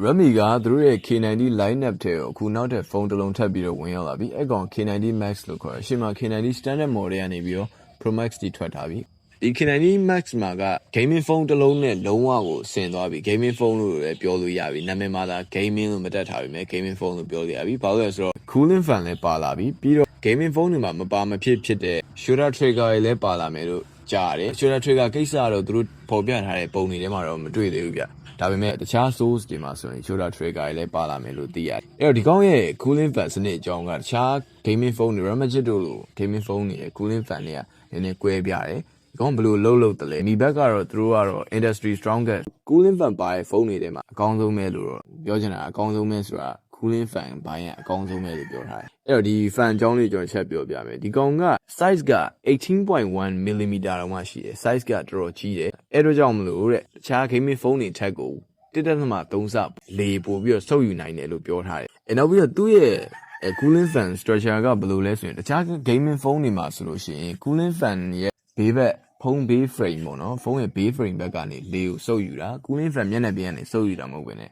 Redmi ကသူတို့ရဲ့ K90 lineup ထဲကိုအခုနောက်ထပ်ဖုန်းတစ်လုံးထပ်ပြီးတော့ဝင်ရောက်လာပြီအဲ့ကောင် K90 Max လို့ခေါ်တယ်ရှေ့မှာ K90 standard model ကနေပြီးတော့ Pro Max တီထွက်ထားပြီဒီ K90 Max မှာက gaming phone တစ်လုံးနဲ့လုံးဝကိုဆင်သွားပြီ gaming phone လို့လည်းပြောလို့ရပြီနာမည်မှာသာ gaming လို့မတက်ထားပြီမဲ့ gaming phone လို့ပြောလို့ရပြီဘာလို့လဲဆိုတော့ cooling fan လည်းပါလာပြီပြီးတော့ gaming phone တွေမှာမပါမဖြစ်တဲ့ shoulder trigger တွေလည်းပါလာမယ်လို့ကြားရတယ် shoulder trigger ကိစ္စကတော့သူတို့ပေါ်ပြထားတဲ့ပုံတွေထဲမှာတော့မတွေ့သေးဘူးဗျဒါပေမဲ့တခြား source တွေမှာဆိုရင် shoulder trigger တွေလည်းပါလာမယ်လို့သိရတယ်အဲ့တော့ဒီကောင်ရဲ့ cooling fan စနစ်အကြောင်းကတခြား gaming phone တွေ Ramajit တို့လို gaming phone တွေရဲ့ cooling fan တွေကနည်းနည်းကွဲပြားတယ်ဒီကောင်ဘယ်လိုလုပ်တယ်လဲမိဘက်ကတော့သူတို့ကတော့ industry strongest cooling fan ပါတဲ့ဖုန်းတွေထဲမှာအကောင်းဆုံးပဲလို့တော့ပြောချင်တာအကောင်းဆုံးပဲဆိုတာ cooling fan ဘိုင်းကအကောင်းဆုံးပဲလို့ပြောထားတယ်အဲ့တော့ဒီ fan အကြောင်းလေးကျွန်တော်ချက်ပြောပြမယ်ဒီကောင်က size က 18.1 mm တောင်မှရှိတယ် size ကတော်တော်ကြီးတယ်အဲ့တော့ကြောင့်မလို့တဲ့တခြား gaming phone တွေထက်ကို1.3 ဆလေပို့ပြီးတော့ဆုပ်ယူနိုင်တယ်လို့ပြောထားတယ်အဲ့နောက်ပြီးတော့သူ့ရဲ့cooling fan structure ကဘယ်လိုလဲဆိုရင်တခြား gaming phone တွေမှာဆိုလို့ရှိရင် cooling fan ရဲ့ဘေးဘက်ဖုန်းဘေး frame ပေါ့နော်ဖုန်းရဲ့ဘေး frame ဘက်ကနေလေကိုဆုပ်ယူတာ cooling fan မျက်နှာပြင်ကနေဆုပ်ယူတာမဟုတ်ဘဲနဲ့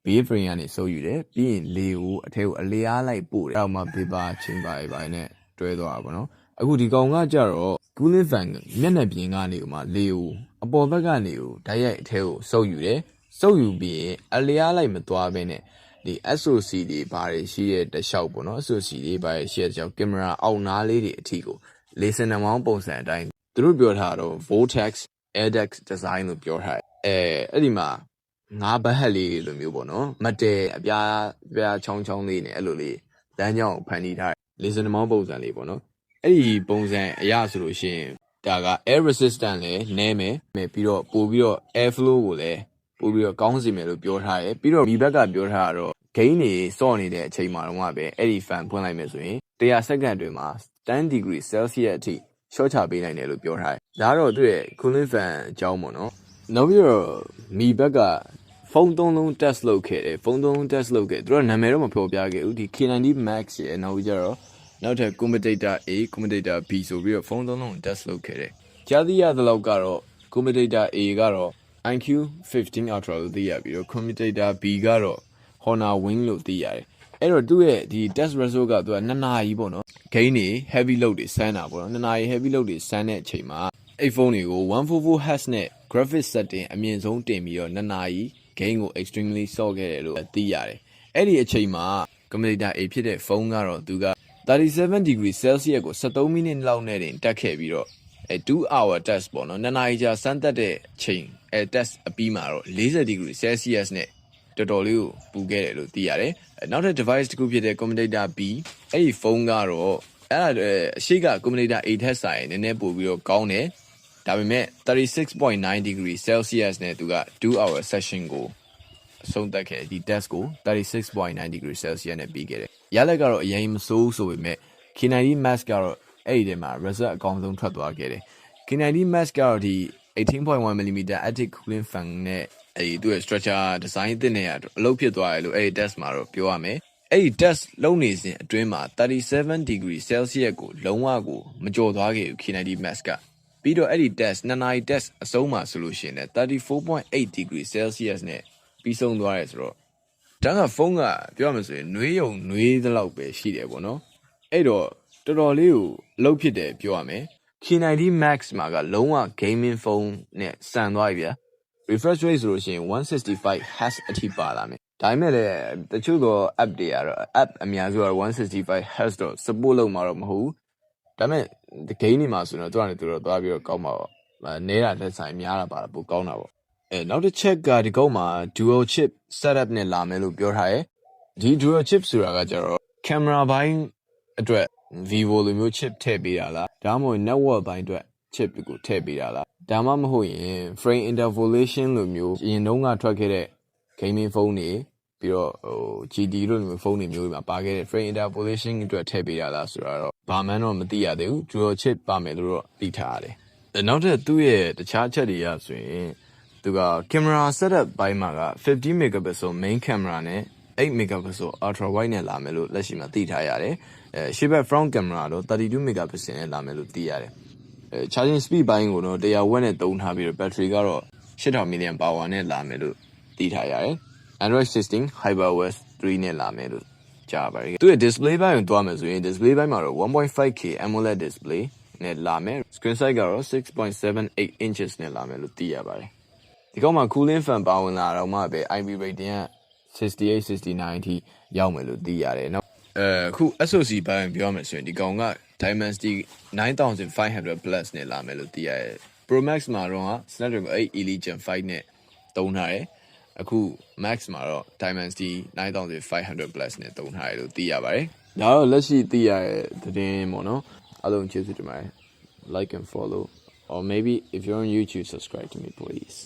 ဘေး frame ကနေဆုပ်ယူတယ်ပြီးရင်လေကိုအထဲကိုအလျားလိုက်ပို့တယ်အောက်မှာ paper chamber တွေနဲ့တွဲသွားတာပေါ့နော်အခုဒီကောင်ကကြတော့ cooling fan မျက်နှာပြင်ကနေဥမာလေကိုအပေါ်ဘက်ကနေကိုဓာတ်ရိုက်အထဲကိုဆုပ်ယူတယ်ဆုပ်ယူပြီးရင်အလျားလိုက်မသွားဘဲနဲ့ဒီ SOC တွေဘာတွေရှိတဲ့တခြားပေါ့နော် SOC တွေဘာတွေရှိတဲ့တခြားကင်မရာအောက်နားလေးတွေအထိကိုလေစင်နှမောင်းပုံစံအတိုင်းသူတို့ပြောထားတော့ Vortex AirDex design လို့ပြောထားတယ်အဲ့ဒီမှာငါးဘက်ဟက်လေးလိုမျိုးပေါ့နော်မတဲအပြားချောင်းလေးနဲ့အဲ့လိုလေးလမ်းကြောင်းဖန်တီးထားတယ်လေစင်နှမောင်းပုံစံလေးပေါ့နော်အဲ့ဒီပုံစံအရဆိုလို့ရှိရင်ဒါက air resistant လည်းနည်းမယ်ပြီးတော့ပို့ပြီးတော့ air flow ကိုလည်းပို့ပြီးတော့ကောင်းစီမယ်လို့ပြောထားတယ်ပြီးတော့ဒီဘက်ကပြောထားတော့ gain တွေစော့နေတဲ့အချိန်မှာတော့ပဲအဲ့ဒီ fan ဖွင့်လိုက်မယ်ဆိုရင်100စက္ကန့်အတွင်းမှာ10 degree Celsius အထိရှော့ချပေးနိုင်တယ်လို့ပြောထားတယ်ဒါကတော့သူ့ရဲ့ cooling fan အကြောင်းပေါ့နော်နောက်ပြီးတော့မီဘက်ကဖုန်းသုံးလုံး test လုပ်ခဲ့တယ်ဖုန်းသုံးလုံး test လုပ်ခဲ့သူတို့နာမည်တော့မဖော်ပြခဲ့ဘူးဒီ K90 Max ရဲ့နောက်ပြီးကြတော့နောက်ထပ် Commentator A Commentator B ဆိုပြီးတော့ဖုန်းသုံးလုံး test လုပ်ခဲ့တယ်ကြားသိရသလောက်ကတော့ Commentator A ကတော့ IQ 15 Ultra လို့သိရပြီးတော့ Commentator B ကတော့ Honor Wing လို့သိရတယ်အဲ့တော့သူ့ရဲ့ဒီ test result ကသူက2နာရီပေါ့နော် gain တွေ heavy load တွေစမ်းတာပေါ့နော်2နာရီ heavy load တွေစမ်းတဲ့အချိန်မှာအဲ့ဖုန်းတွေကို 144Hz နဲ့ graphics setting အမြင့်ဆုံးတင်ပြီးတော့2နာရီ gain ကို extremely ဆော့ခဲ့တယ်လို့သိရတယ်အဲ့ဒီအချိန်မှာ Commentator A ဖြစ်တဲ့ဖုန်းကတော့သူက37 degree Celsius ကို13မိနစ်လောက်နဲ့တင်တက်ခဲ့ပြီးတော့2 hour test ပေါ့နော်2နာရီကြာစမ်းသက်တဲ့အချိန်test အပြီးမှာတော့40 degree Celsius နဲ့တော်တော်လေးကိုပူခဲ့တယ်လို့သိရတယ်နောက်ထပ် device တစ်ခုဖြစ်တဲ့ Commentator B အဲ့ဒီဖုန်းကတော့အဲ့ဒါအရှိက Commentator A ထက်ဆိုင်နည်းနည်းပို့ပြီးတော့ကောင်းတယ်ဒါပေမဲ့ 36.9 degree Celsius နဲ့သူက2 hour session ကိုအဆုံးသတ်ခဲ့ဒီ test ကို 36.9 degree Celsius နဲ့ပြီးခဲ့တယ်ရလက်ကတော့အရင်မဆိုးဆိုပေမဲ့ K90 Max ကတော့အဲ့ဒီထဲမှာ result အကောင်းဆုံးထွက်သွားခဲ့တယ် K90 Max ကတော့ဒီ 18.1 mm active cooling fan နဲ့အဲ့ဒီသူ့ရဲ့ structure design အသစ်နဲ့အလုပ်ဖြစ်သွားတယ်လို့အဲ့ဒီ test မှာတော့ပြောရမယ်အဲ့ဒီ test လုပ်နေစဉ်အတွင်းမှာ37 degree Celsius ကိုလုံးဝကိုမကျော်သွားခဲ့ဘူး K90 Max ကပြီးတော့အဲ့ဒီ test 2နာရီ test အဆုံးမှာဆိုလို့ရှိရင်လည်း34.8 degree Celsius နဲ့ပြီးဆုံးသွားတယ်ဆိုတော့ဒါကဖုန်းကပြောရမယ်ဆိုရင်နွေးရုံနွေးသလောက်ပဲရှိတယ်ပေါ့နော်အဲ့တော့တော်တော်လေးကိုအလုပ်ဖြစ်တယ်ပြောရမယ် K90 Max မှာကလုံးဝ gaming phone နဲ့စံသွားပြီဗျာ refresh rate ဆိုလို့ရှိရင် 165Hz အထိပါလာမယ်ဒါပေမဲ့လည်းတချို့သော app တွေကတော့ app အများစုကတော့ 165Hz တော့ support လုပ်မှာတော့မဟုတ်ဘူးဒါပေမဲ့ game တွေမှာဆိုတော့သူကနေသူတော့သွားပြီးတော့ကောင်းမှာပေါ့နေတာလက်ဆိုင်များတာပါပိုကောင်းတာပေါ့နောက်တစ်ချက်ကဒီကုန်းမှာ dual chip setup နဲ့လာမယ်လို့ပြောထားတယ်ဒီ dual chip ဆိုတာကကျတော့ camera ဘိုင်းအတွက် Vivo လိုမျိုး chip ထည့်ပေးတာလားဒါမှမဟုတ် network ဘိုင်းအတွက် chip ကိုထည့်ပေးတာလားဒါမှမဟုတ်ရင် frame interpolation လိုမျိုးအရင်တုန်းကထွက်ခဲ့တဲ့ gaming phone တွေပြီးတော့GT လိုမျိုးဖုန်းတွေမျိုးတွေမှာပါခဲ့တဲ့ frame interpolation အတွက်ထည့်ပေးတာလားဆိုတာတော့ဘာမှန်းတော့မသိရသေးဘူး dual chip ပါမယ်လို့တော့သိထားရတယ်နောက်ထပ်သူ့ရဲ့တခြားချက်တွေကဆိုရင်သူက camera setup ဘိုင်းမှာက50 megapixel main camera နဲ့8 megapixel ultra wide နဲ့လာမယ်လို့လက်ရှိမှာသိထားရတယ်ရှေ့ဘက် front camera တော့32 megapixel နဲ့လာမယ်လို့သိရတယ်charging speed ဘိုင်းကိုတော့100W နဲ့သုံးထားပြီးတော့ battery ကတော့8000 mAh နဲ့လာမယ်လို့သိထားရတယ် Android 16 HyperOS 3နဲ့လာမယ်လို့ကြားပါတယ်သူရဲ့ display ဘိုင်းကိုတွားမယ်ဆိုရင် display ဘိုင်းမှာတော့ 1.5K AMOLED display နဲ့လာမယ် screen size ကတော့ 6.78 inches နဲ့လာမယ်လို့သိရပါတယ်ဒီကောင်မှာ cooling fan ပါဝင်လာတော့မှပဲ IP rating က68 69အထိရောက်မယ်လို့သိရတယ်နော်အခု SoC ဘိုင်းပြောမယ်ဆိုရင်ဒီကောင်က Dimensity 9500 plus နဲ့လာမယ်လို့သိရတယ် Pro Max မှာတော့ Snapdragon 8 Elite Gen 5နဲ့သုံးထားတယ်အခု Max မှာတော့ Dimensity 9500 plus နဲ့သုံးထားတယ်လို့သိရပါတယ်ဒါတော့လက်ရှိသိရတဲ့သတင်းပေါ့နော်အားလုံးကျေးဇူးတင်ပါတယ် like and follow or maybe if you're on YouTube subscribe to me please